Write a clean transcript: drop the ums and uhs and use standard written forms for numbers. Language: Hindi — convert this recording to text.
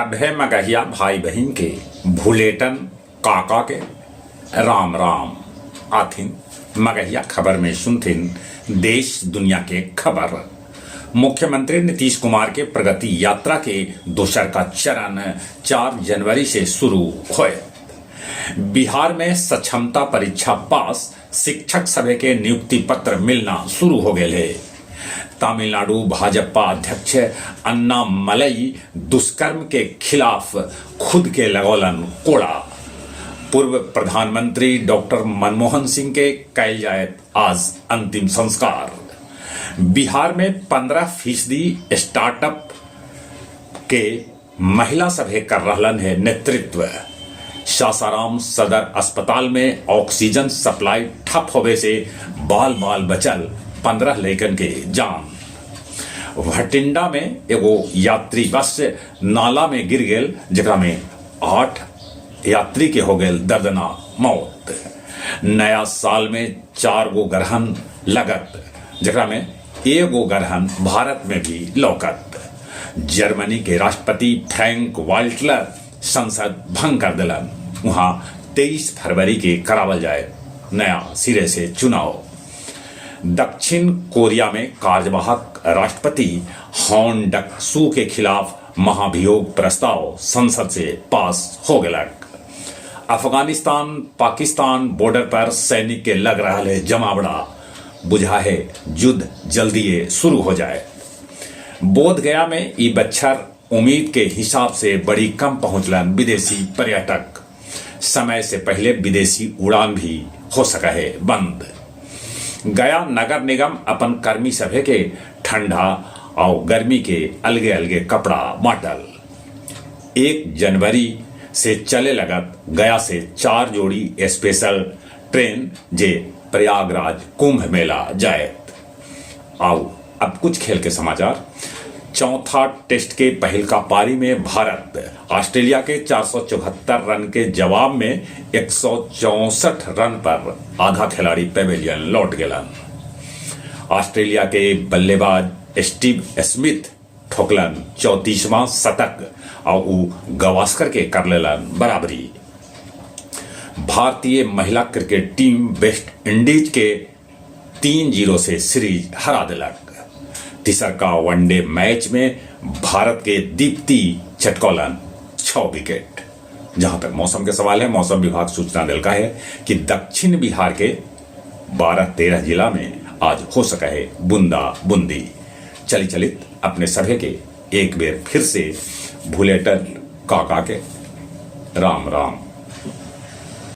सभे मगहिया भाई बहन के भूलेटन काका के राम राम आथिन। मगहिया खबर में सुनथिन देश दुनिया के खबर। मुख्यमंत्री नीतीश कुमार के प्रगति यात्रा के दूसर का चरण 4 जनवरी से शुरू हुए। बिहार में सक्षमता परीक्षा पास, शिक्षक सभे के नियुक्ति पत्र मिलना शुरू हो गए है। तमिलनाडु भाजपा अध्यक्ष अन्नामलई दुष्कर्म के खिलाफ खुद के लगौलन कोड़ा। पूर्व प्रधानमंत्री डॉक्टर मनमोहन सिंह के कैल जाए आज अंतिम संस्कार। बिहार में 15% स्टार्टअप के महिला सभे कर रहलन है नेतृत्व। सासाराम सदर अस्पताल में ऑक्सीजन सप्लाई ठप होवे से बाल बाल बचल 15 लड़कन के जान। भटिंडा में एगो यात्री बस नाला में गिर गेल, जेकरा में 8 यात्री के हो गए दर्दनाक मौत। नया साल में 4 गो ग्रहण लगत, जेकरा में एगो ग्रहण भारत में भी लौकत। जर्मनी के राष्ट्रपति फ्रैंक वाल्टर संसद भंग कर दिलन। वहां 23 फरवरी के करावल जाए नया सिरे से चुनाव। दक्षिण कोरिया में कार्यवाहक राष्ट्रपति हॉन डक सू के खिलाफ महाभियोग प्रस्ताव संसद से पास हो गलक। अफगानिस्तान पाकिस्तान बॉर्डर पर सैनिक के लग रहा है जमावड़ा, बुझा है युद्ध जल्दी शुरू हो जाए। बोध गया में ई बच्छर उम्मीद के हिसाब से बड़ी कम पहुंचलन विदेशी पर्यटक। समय से पहले विदेशी उड़ान भी हो सका है बंद। गया नगर निगम अपन कर्मी सभे के ठंडा और गर्मी के अलगे अलगे कपड़ा बांटल। 1 जनवरी से चले लगत गया से 4 जोड़ी स्पेशल ट्रेन जे प्रयागराज कुंभ मेला जाए। आओ अब कुछ खेल के समाचार। चौथा टेस्ट के पहल का पारी में भारत ऑस्ट्रेलिया के 474 रन के जवाब में 164 रन पर आधा खिलाड़ी पेविलियन लौट गलन। ऑस्ट्रेलिया के बल्लेबाज स्टीव स्मिथ ठोकलन 34वां शतक और गवास्कर के कर लेलन बराबरी। भारतीय महिला क्रिकेट टीम वेस्ट इंडीज के 3-0 से सीरीज हरा दिलक। तीसर का वनडे मैच में भारत के दीप्ति चटकौलन 6 विकेट। जहां तक मौसम के सवाल है, मौसम विभाग सूचना दिलका है कि दक्षिण बिहार के 12-13 जिला में आज हो सका है बूंदा बूंदी। चलित अपने सभे के एक बेर फिर से भूलेटन काका के राम राम।